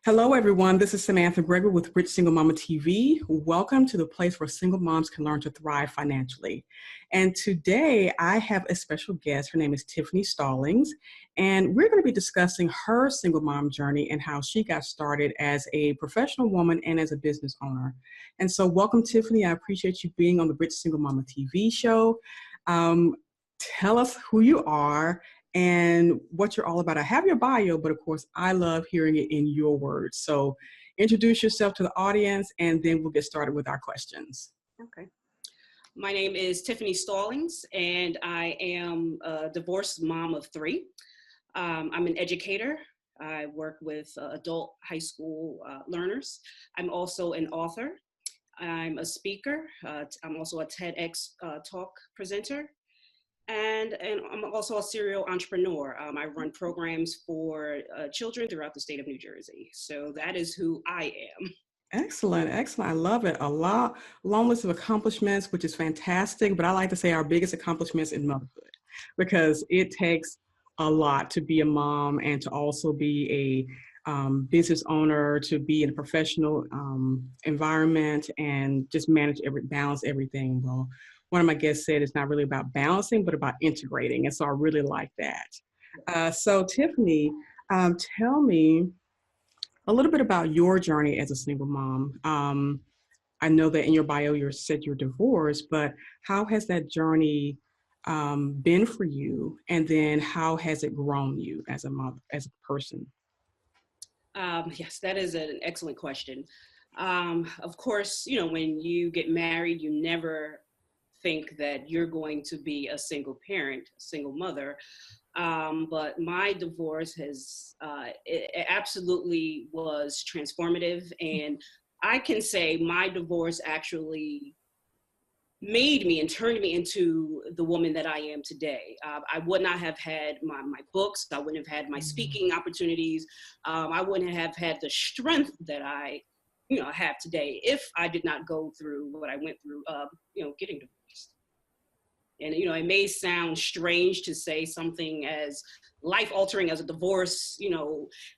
Hello, everyone. This is Samantha Gregory with Rich Single Mama TV. Welcome to the place where single moms can learn to thrive financially. And today I have a special guest. Her name is Tiffany Stallings, and we're going to be discussing her single mom journey and how she got started as a professional woman and as a business owner. And so welcome, Tiffany. I appreciate you being on the Rich Single Mama TV show. Tell us who you are and what you're all about. I have your bio, but of course, I love hearing it in your words. So introduce yourself to the audience, and then we'll get started with our questions. Okay. My name is Tiffany Stallings, and I am a divorced mom of three. I'm an educator. I work with adult high school learners. I'm also an author. I'm a speaker. I'm also a TEDx talk presenter. And I'm also a serial entrepreneur. I run programs for children throughout the state of New Jersey. So that is who I am. Excellent, excellent. I love it. Long list of accomplishments, which is fantastic. But I like to say our biggest accomplishments in motherhood, because it takes a lot to be a mom and to also be a business owner, to be in a professional environment and just balance everything. Well, one of my guests said it's not really about balancing, but about integrating. And so I really like that. So Tiffany, tell me a little bit about your journey as a single mom. I know that in your bio, you said you're divorced, but how has that journey been for you? And then how has it grown you as a mother, as a person? Yes, that is an excellent question. Of course, when you get married, you never think that you're going to be a single parent, a single mother. But my divorce it absolutely was transformative. And I can say my divorce actually made me and turned me into the woman that I am today. I would not have had my books. I wouldn't have had my speaking opportunities. I wouldn't have had the strength that I have today if I did not go through what I went through, getting divorced. And, it may sound strange to say something as life-altering as a divorce,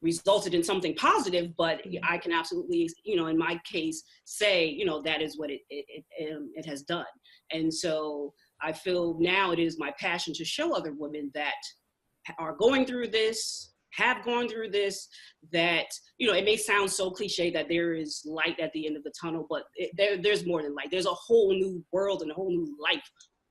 resulted in something positive, but I can absolutely, in my case, say, that is what it has done. And so I feel now it is my passion to show other women that are going through this, have gone through this, that, it may sound so cliche that there is light at the end of the tunnel, but there's more than light. There's a whole new world and a whole new life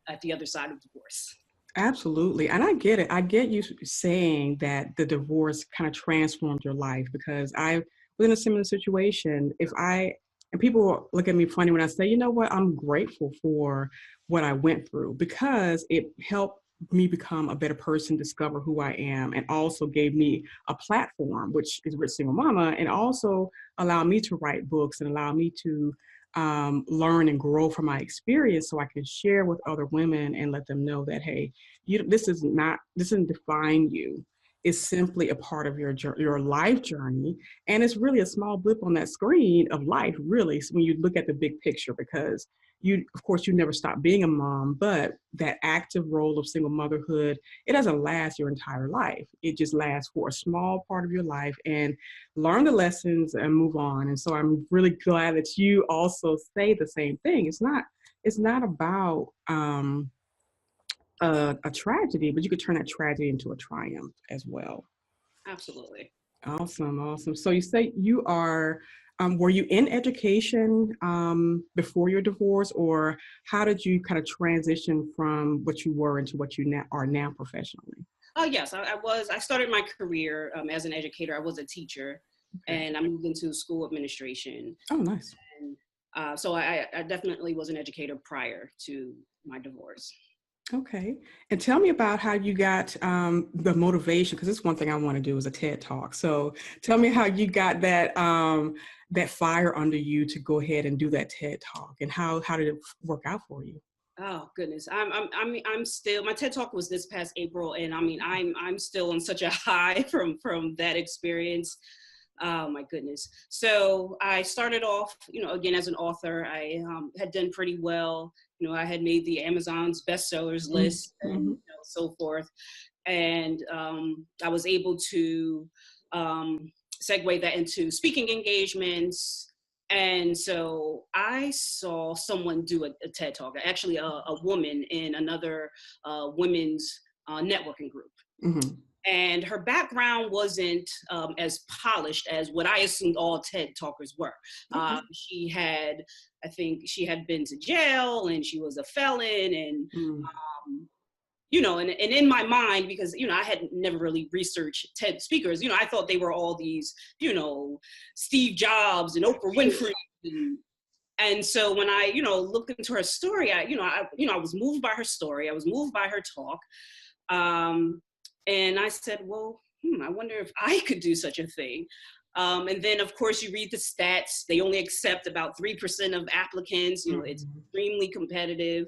at the other side of divorce. Absolutely. And I get it. I get you saying that the divorce kind of transformed your life, because I was in a similar situation. And people look at me funny when I say, you know what, I'm grateful for what I went through, because it helped me become a better person, discover who I am, and also gave me a platform, which is Rich Single Mama, and also allowed me to write books and allow me to learn and grow from my experience, so I can share with other women and let them know that, hey, this doesn't define you. It's simply a part of your life journey. And it's really a small blip on that screen of life, really, when you look at the big picture, because of course, you never stop being a mom, but that active role of single motherhood, it doesn't last your entire life. It just lasts for a small part of your life, and learn the lessons and move on. And so I'm really glad that you also say the same thing. It's not about a tragedy, but you could turn that tragedy into a triumph as well. Absolutely. Awesome, awesome. So you say you are, were you in education before your divorce, or how did you kind of transition from what you were into what you are now professionally? Oh, yes, I was. I started my career as an educator. I was a teacher, okay. And I moved into school administration. Oh, nice. And so I definitely was an educator prior to my divorce. Okay. And tell me about how you got the motivation, because it's one thing I want to do is a TED Talk. So tell me how you got that that fire under you to go ahead and do that TED Talk, and how did it work out for you? Oh goodness, I'm still, my TED Talk was this past April, and I'm still on such a high from that experience. Oh my goodness. So I started off, again, as an author. I had done pretty well. I had made the Amazon's bestsellers list, and so forth. And I was able to segue that into speaking engagements. And so I saw someone do a TED Talk, actually a woman in another women's networking group. Mm-hmm. And her background wasn't as polished as what I assumed all TED talkers were. Okay. I think she had been to jail, and she was a felon, and Mm. and in my mind, because I had never really researched TED speakers, I thought they were all these, Steve Jobs and Oprah Winfrey, and so when I looked into her story, I was moved by her story. I was moved by her talk. And I said, well, I wonder if I could do such a thing. And then, of course, you read the stats. They only accept about 3% of applicants. It's extremely competitive.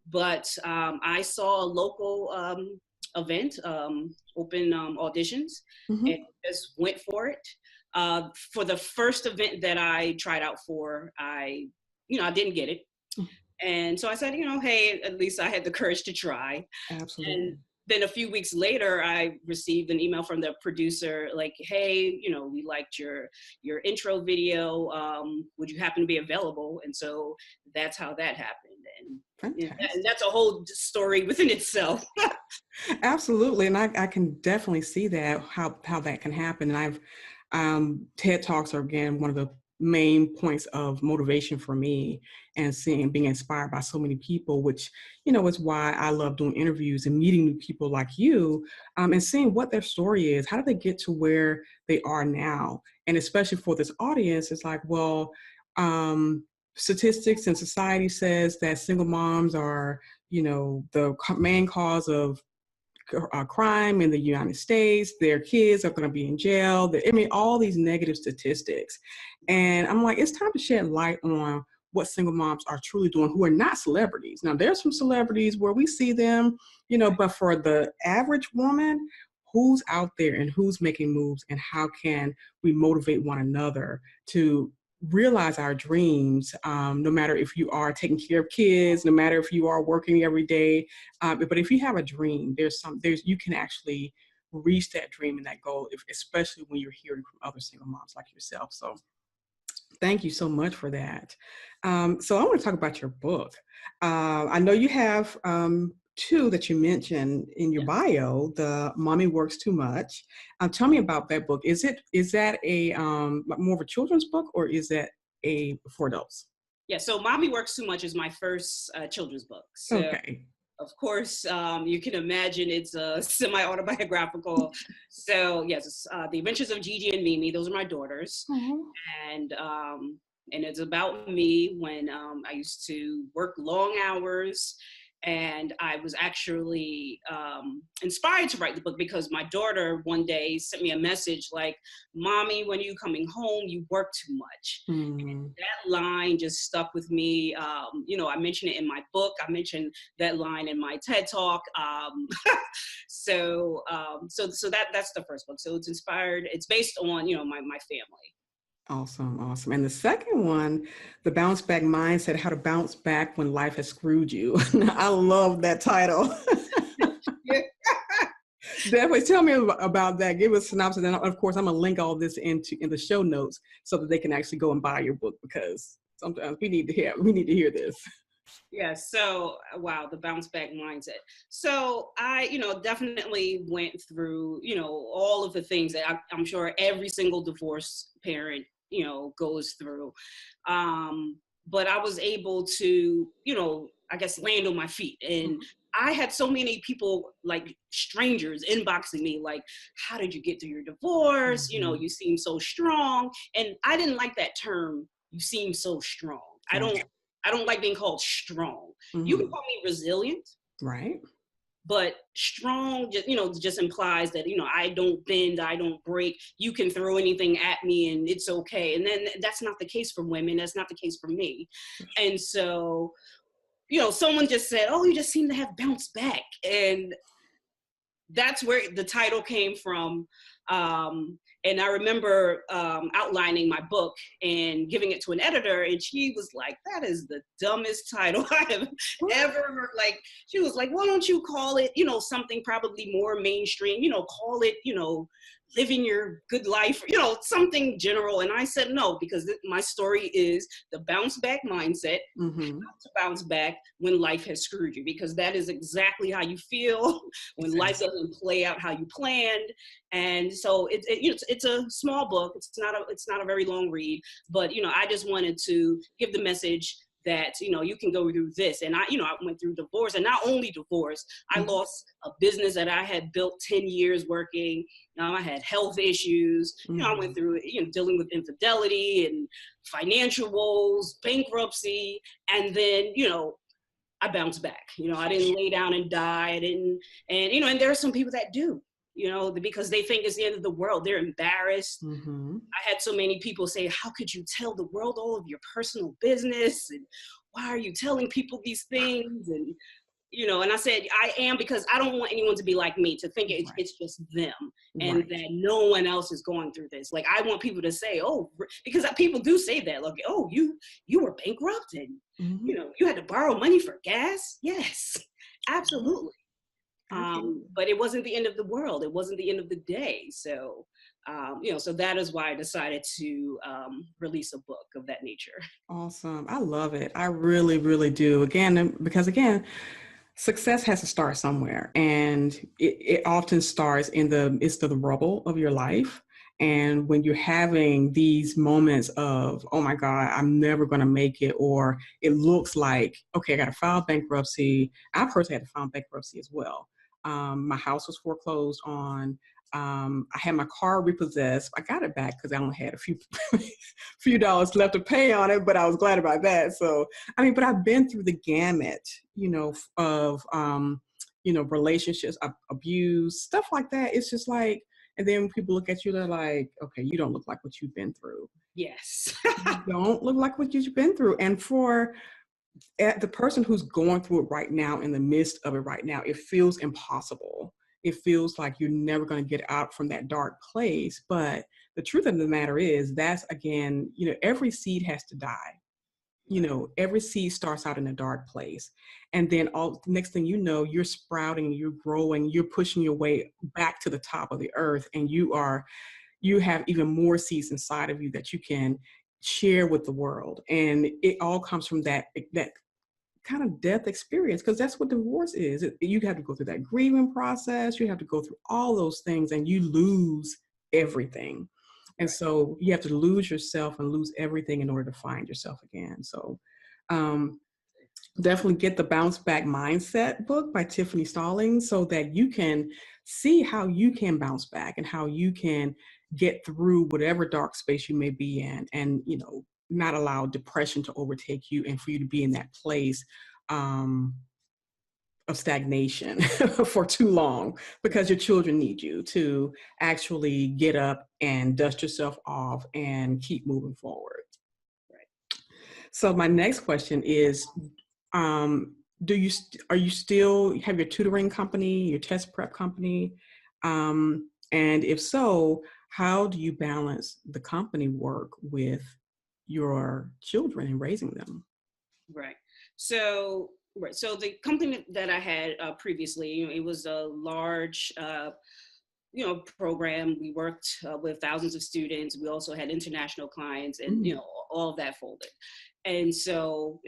But I saw a local event, open auditions, Mm-hmm. and just went for it. For the first event that I tried out for, I didn't get it. And so I said, hey, at least I had the courage to try. Absolutely. And then a few weeks later, I received an email from the producer, like, hey, we liked your intro video. Would you happen to be available? And so that's how that happened. And that's a whole story within itself. Absolutely. And I can definitely see that, how that can happen. And TED Talks are, again, one of the main points of motivation for me, and being inspired by so many people, which, is why I love doing interviews and meeting new people like you, and seeing what their story is. How did they get to where they are now? And especially for this audience, it's like, well, statistics and society says that single moms are, the main cause of crime in the United States. Their kids are going to be in jail. All these negative statistics. And I'm like, it's time to shed light on what single moms are truly doing, who are not celebrities. Now, there's some celebrities where we see them, but for the average woman, who's out there and who's making moves, and how can we motivate one another to realize our dreams, no matter if you are taking care of kids, no matter if you are working every day, but if you have a dream, you can actually reach that dream and that goal, especially when you're hearing from other single moms like yourself. So thank you so much for that. So I want to talk about your book. I know you have two that you mentioned in your bio, the Mommy Works Too Much. Tell me about that book. Is that a more of a children's book, or is that for adults? Yeah, so Mommy Works Too Much is my first children's book. So, okay. Of course, you can imagine it's semi-autobiographical. So yes, it's, The Adventures of Gigi and Mimi. Those are my daughters. And it's about me when I used to work long hours. And I was actually inspired to write the book because my daughter one day sent me a message like, Mommy, when are you coming home? You work too much. And that line just stuck with me. I mentioned it in my book. I mentioned that line in my TED Talk. So that's the first book. So it's inspired. It's based on, my family. Awesome. And the second one, The Bounce Back Mindset, How to Bounce Back When Life Has Screwed You. I love that title. Definitely tell me about that. Give us a synopsis. And of course, I'm going to link all this in the show notes so that they can actually go and buy your book, because sometimes we need to hear this. Yeah. So, wow, the bounce back mindset. So I, definitely went through, all of the things that I'm sure every single divorced parent, goes through. But I was able to, I guess, land on my feet. And I had so many people, like strangers, inboxing me like, how did you get through your divorce? You seem so strong. And I didn't like that term, you seem so strong. I don't like being called strong. You can call me resilient. Right. But strong, just implies that, I don't bend, I don't break. You can throw anything at me and it's okay. And then that's not the case for women. That's not the case for me. And so, someone just said, oh, you just seem to have bounced back. And that's where the title came from. And I remember outlining my book and giving it to an editor, and she was like, that is the dumbest title I have ever heard. Like, she was like, why don't you call it, something probably more mainstream, call it, living your good life, something general. And I said, no, because my story is the bounce back mindset, Mm-hmm. to bounce back when life has screwed you, because that is exactly how you feel when life doesn't play out how you planned. And so it's a small book. It's not a very long read, but I just wanted to give the message that you can go through this. And I went through divorce, and not only divorce, I Mm-hmm. lost a business that I had built 10 years working. I had health issues. I went through dealing with infidelity and financial woes, bankruptcy, and then I bounced back. I didn't lay down and die. I didn't, and there are some people that do, because they think it's the end of the world. They're embarrassed. Mm-hmm. I had so many people say, how could you tell the world all of your personal business? And why are you telling people these things? And, and I said, I am, because I don't want anyone to be like me, to think it's just them, and Right. that no one else is going through this. Like, I want people to say, oh, because people do say that, like, oh, you were bankrupt and, Mm-hmm. you had to borrow money for gas. Yes, absolutely. Absolutely. But it wasn't the end of the world. It wasn't the end of the day. So, so that is why I decided to release a book of that nature. Awesome. I love it. I really, really do. Again, because again, success has to start somewhere, and it often starts in the rubble of your life. And when you're having these moments of, oh my God, I'm never going to make it, or it looks like, okay, I got to file bankruptcy. I personally had to file bankruptcy as well. My house was foreclosed on. I had my car repossessed. I got it back because I only had a few dollars left to pay on it, but I was glad about that. So, I mean, but I've been through the gamut, of, relationships, abuse, stuff like that. It's just like, and then when people look at you, they're like, okay, you don't look like what you've been through. Yes. You don't look like what you've been through. And for the person who's going through it right now, in the midst of it right now, it feels impossible. It feels like you're never going to get out from that dark place. But the truth of the matter is, that's, again, every seed has to die. Every seed starts out in a dark place. And then next thing you know, you're sprouting, you're growing, you're pushing your way back to the top of the earth. And you have even more seeds inside of you that you can share with the world. And it all comes from that kind of death experience, because that's what divorce is. You have to go through that grieving process. You have to go through all those things, and you lose everything. And so you have to lose yourself and lose everything in order to find yourself again. So definitely get the Bounce Back Mindset book by Tiffany Stallings, so that you can see how you can bounce back and how you can get through whatever dark space you may be in, and not allow depression to overtake you, and for you to be in that place of stagnation for too long, because your children need you to actually get up and dust yourself off and keep moving forward. Right. So my next question is, are you still have your tutoring company, your test prep company? And if so, how do you balance the company work with your children and raising them? Right. So, So the company that I had previously, it was a large, program. We worked with thousands of students. We also had international clients, and all of that folded. And so,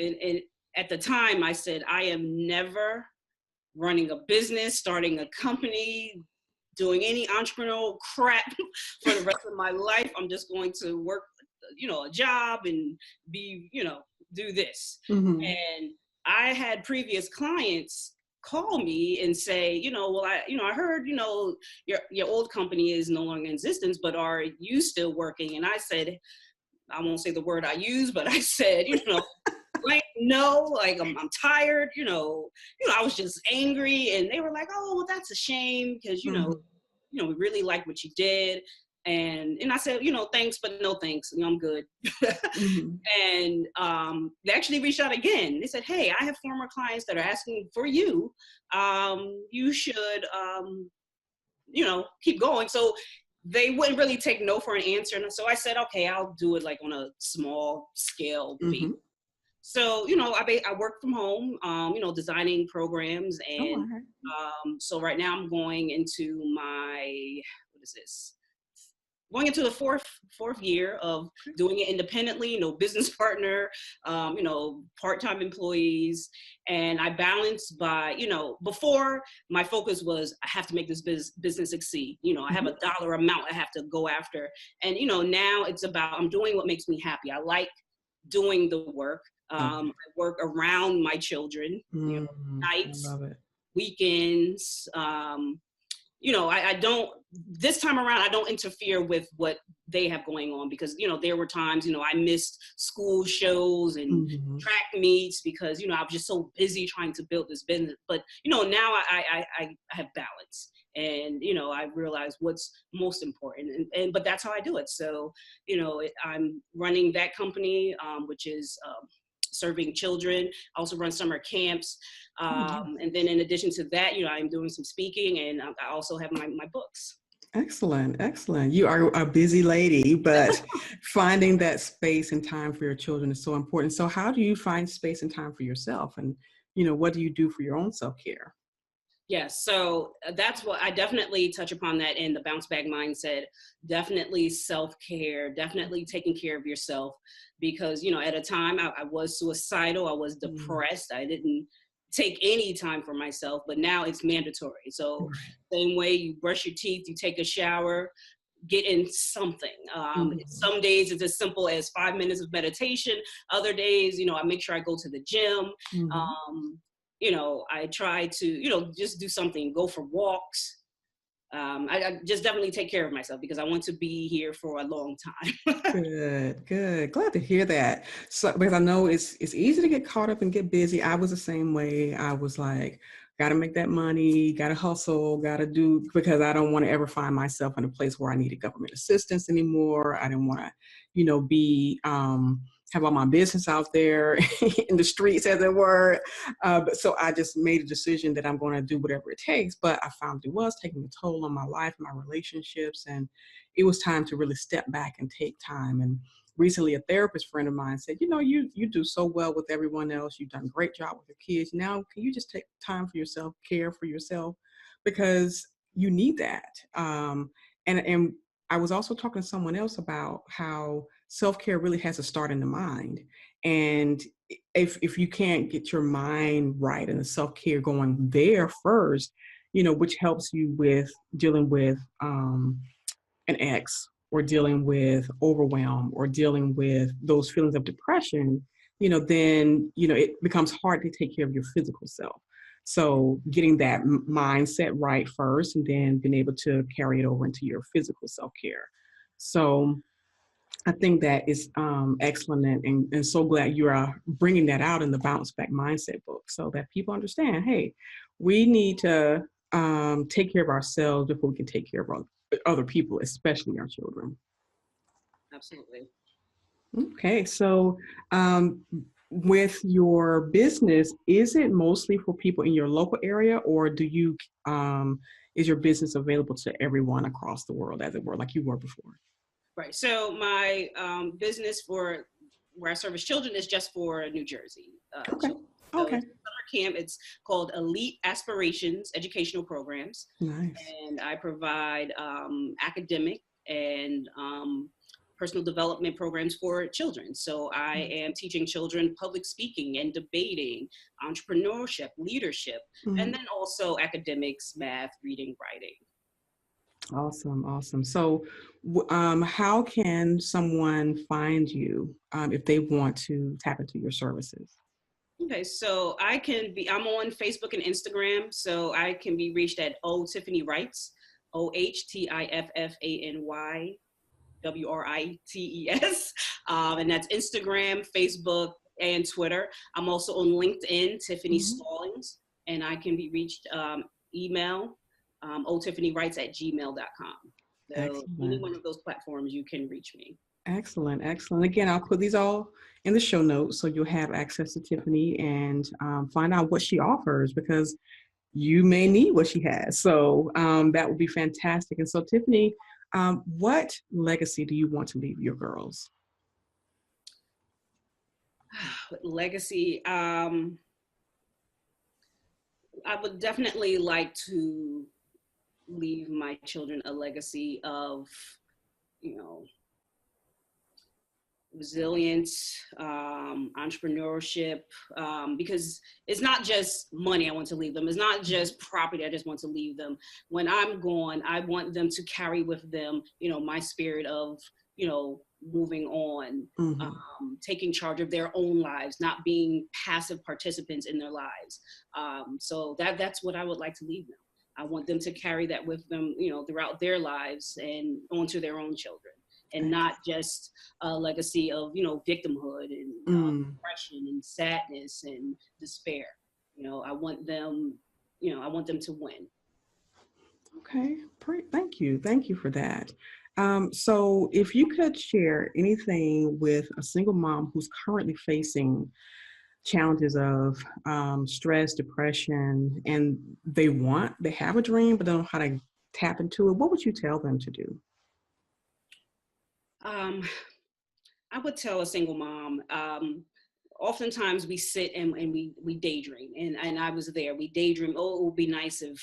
at the time, I said, I am never running a business, starting a company, doing any entrepreneurial crap for the rest of my life. I'm just going to work, a job and be, do this. Mm-hmm. And I had previous clients call me and say, well, I heard, your old company is no longer in existence, but are you still working? And I said, I won't say the word I use, but I said, like, no, like I'm tired, I was just angry. And they were like, oh, well, that's a shame, because, we really like what you did. And I said, thanks, but no thanks. I'm good. Mm-hmm. And they actually reached out again. They said, hey, I have former clients that are asking for you. You should, keep going. So they wouldn't really take no for an answer. And so I said, okay, I'll do it like on a small scale basis. So, I work from home, designing programs. And so right now I'm going into my, what is this? going into the fourth year of doing it independently, no business partner, part-time employees. And I balance by, before my focus was I have to make this business succeed. I have a dollar amount I have to go after. And, now it's about, I'm doing what makes me happy. I like doing the work. I work around my children, nights, I love it. weekends, I don't, this time around, I don't interfere with what they have going on because, there were times, I missed school shows and track meets because, I was just so busy trying to build this business. But, now I have balance and, I realize what's most important but that's how I do it. So, I'm running that company, which is, serving children. I also run summer camps. And then in addition to that, I'm doing some speaking and I also have my books. Excellent. Excellent. You are a busy lady, but finding that space and time for your children is so important. So how do you find space and time for yourself? And, what do you do for your own self-care? Yes, so that's what I definitely touch upon that in the bounce back mindset, definitely self-care, definitely taking care of yourself because, at a time I was suicidal, I was depressed, I didn't take any time for myself, but now it's mandatory. So same way you brush your teeth, you take a shower, get in something. Some days it's as simple as 5 minutes of meditation. Other days, I make sure I go to the gym. I try to, just do something, go for walks. I just definitely take care of myself because I want to be here for a long time. Good. Glad to hear that. So, because I know it's easy to get caught up and get busy. I was the same way. I was like, got to make that money, got to hustle, got to do, because I don't want to ever find myself in a place where I needed government assistance anymore. I didn't want to, be, have all my business out there in the streets, as it were. So I just made a decision that I'm going to do whatever it takes. But I found it was taking a toll on my life, my relationships, and it was time to really step back and take time. And recently, a therapist friend of mine said, you do so well with everyone else. You've done a great job with your kids. Now, can you just take time for yourself, care for yourself, because you need that. And I was also talking to someone else about how self-care really has to start in the mind. And if you can't get your mind right and the self-care going there first, which helps you with dealing with an ex or dealing with overwhelm or dealing with those feelings of depression, then, it becomes hard to take care of your physical self. So getting that mindset right first and then being able to carry it over into your physical self-care. So I think that is excellent and so glad you are bringing that out in the Bounce Back Mindset book so that people understand, hey, we need to take care of ourselves before we can take care of other people, especially our children. Absolutely. Okay, so with your business, is it mostly for people in your local area, or do you is your business available to everyone across the world, as it were, like you were before? Right. So my business for where I service children is just for New Jersey. Okay. Children. So Okay. it's a summer camp. It's called Elite Aspirations Educational Programs. Nice. And I provide academic and personal development programs for children. So I am teaching children public speaking and debating, entrepreneurship, leadership, and then also academics, math, reading, writing. Awesome. So how can someone find you if they want to tap into your services? Okay, so I'm on Facebook and Instagram, so I can be reached at Tiffany Writes, OHTIFFANY WRITES, and that's Instagram, Facebook, and Twitter. I'm also on LinkedIn, Tiffany Stallings, and I can be reached email, otiffanyWrites@gmail.com. So Excellent. any one of those platforms, you can reach me. Excellent. Again, I'll put these all in the show notes so you'll have access to Tiffany and find out what she offers, because you may need what she has. So that would be fantastic. And so, Tiffany, what legacy do you want to leave your girls? Legacy. I would definitely like to leave my children a legacy of you know, resilience, entrepreneurship, because it's not just money I want to leave them. It's not just property I just want to leave them. When I'm gone, I want them to carry with them, my spirit of, moving on, taking charge of their own lives, not being passive participants in their lives. So that's what I would like to leave them. I want them to carry that with them, throughout their lives and onto their own children, and not just a legacy of, victimhood and depression and sadness and despair. I want them, to win. Okay, great. Thank you. Thank you for that. So if you could share anything with a single mom who's currently facing challenges of stress, depression, and they have a dream, but don't know how to tap into it, what would you tell them to do? I would tell a single mom, oftentimes we sit and we daydream, and I was there. We daydream, oh, it would be nice if,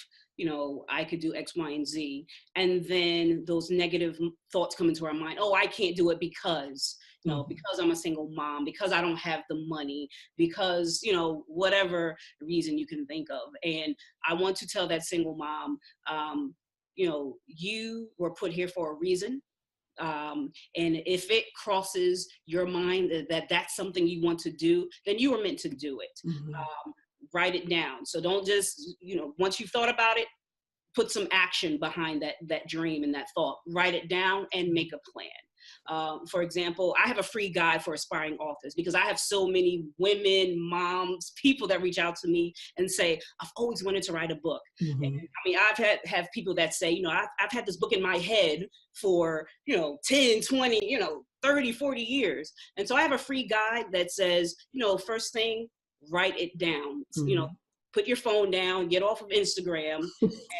I could do X, Y, and Z. And then those negative thoughts come into our mind. Oh, I can't do it because, because I'm a single mom, because I don't have the money, because, whatever reason you can think of. And I want to tell that single mom, you were put here for a reason. And if it crosses your mind that that's something you want to do, then you were meant to do it. Write it down. So don't just, once you've thought about it, put some action behind that dream and that thought. Write it down and make a plan. For example, I have a free guide for aspiring authors because I have so many women, moms, people that reach out to me and say, I've always wanted to write a book. And, I mean, I've have people that say, I've had this book in my head for, 10, 20, 30, 40 years. And so I have a free guide that says, first thing, write it down. Put your phone down, get off of Instagram,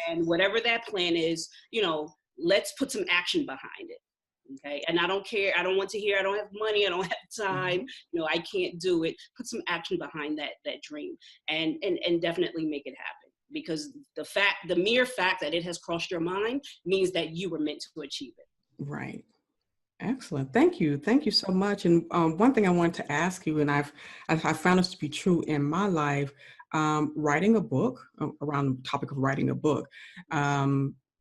and whatever that plan is, let's put some action behind it. Okay. And I don't care. I don't want to hear, I don't have money. I don't have time. I can't do it. Put some action behind that dream and definitely make it happen, because the mere fact that it has crossed your mind means that you were meant to achieve it. Right. Excellent. Thank you. Thank you so much. And one thing I wanted to ask you, and I've found this to be true in my life, writing a book, around the topic of writing a book.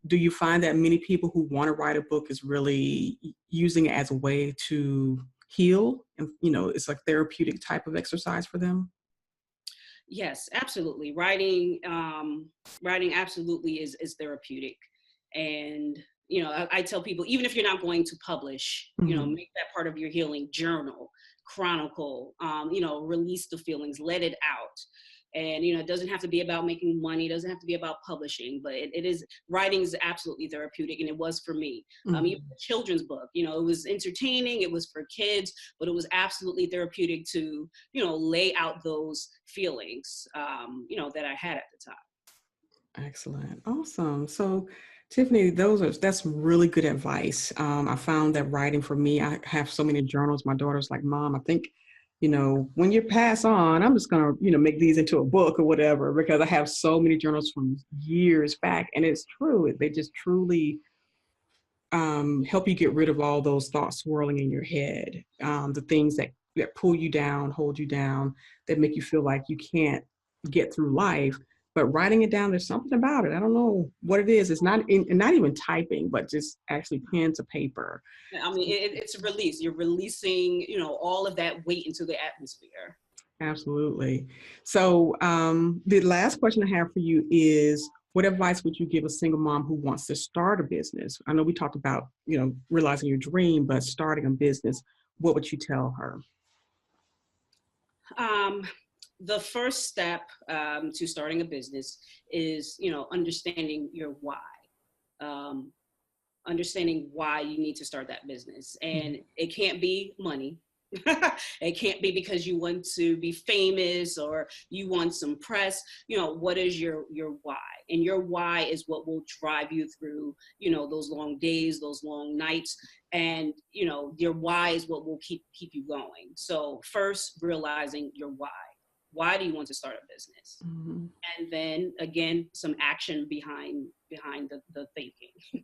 Do you find that many people who want to write a book is really using it as a way to heal? And, it's like therapeutic type of exercise for them? Yes, absolutely. Writing absolutely is therapeutic. And I tell people, even if you're not going to publish, make that part of your healing. Journal, chronicle, release the feelings, let it out. And, it doesn't have to be about making money. It doesn't have to be about publishing, but writing is absolutely therapeutic. And it was for me. Even the children's book, it was entertaining. It was for kids, but it was absolutely therapeutic to, lay out those feelings, that I had at the time. Excellent. Awesome. So, Tiffany, that's really good advice. I found that writing for me, I have so many journals. My daughter's like, Mom, I think, when you pass on, I'm just going to, make these into a book or whatever, because I have so many journals from years back. And it's true. They just truly help you get rid of all those thoughts swirling in your head, the things that pull you down, hold you down, that make you feel like you can't get through life. But writing it down, there's something about it. I don't know what it is. It's not even typing, but just actually pen to paper. I mean, it's a release. You're releasing, all of that weight into the atmosphere. Absolutely. So the last question I have for you is, what advice would you give a single mom who wants to start a business? I know we talked about, realizing your dream, but starting a business, what would you tell her? The first step to starting a business is, understanding your why. Understanding why you need to start that business. And it can't be money. It can't be because you want to be famous or you want some press. What is your why? And your why is what will drive you through, those long days, those long nights. And, your why is what will keep you going. So first, realizing your why. Why do you want to start a business? And then again, some action behind the thinking.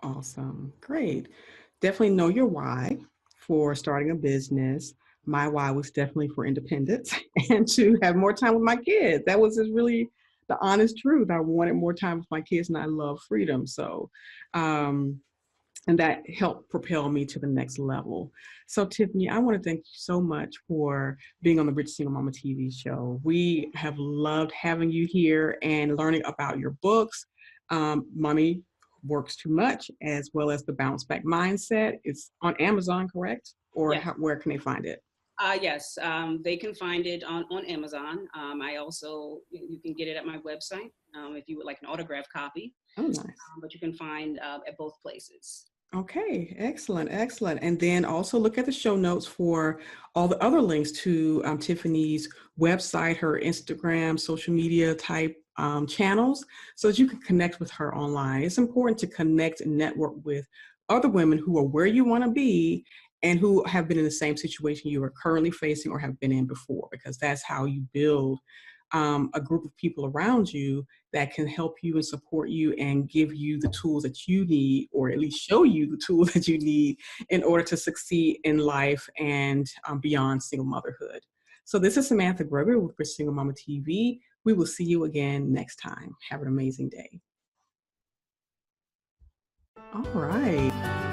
Awesome. Great. Definitely know your why for starting a business. My why was definitely for independence and to have more time with my kids. That was just really the honest truth. I wanted more time with my kids and I love freedom. So, um, and that helped propel me to the next level. So, Tiffany, I want to thank you so much for being on the Rich Single Mama TV show. We have loved having you here and learning about your books, Mommy Works Too Much, as well as the Bounce Back Mindset. It's on Amazon, correct? Or Yes. where can they find it? Yes, they can find it on Amazon. I also, you can get it at my website if you would like an autographed copy, Oh, nice. but you can find at both places. Okay, excellent, excellent. And then also look at the show notes for all the other links to Tiffany's website, her Instagram, social media type channels, so that you can connect with her online. It's important to connect and network with other women who are where you want to be and who have been in the same situation you are currently facing or have been in before, because that's how you build a group of people around you that can help you and support you and give you the tools that you need, or at least show you the tools that you need in order to succeed in life and beyond single motherhood. So this is Samantha Gregory with Rich Single Mama TV. We will see you again next time. Have an amazing day. All right.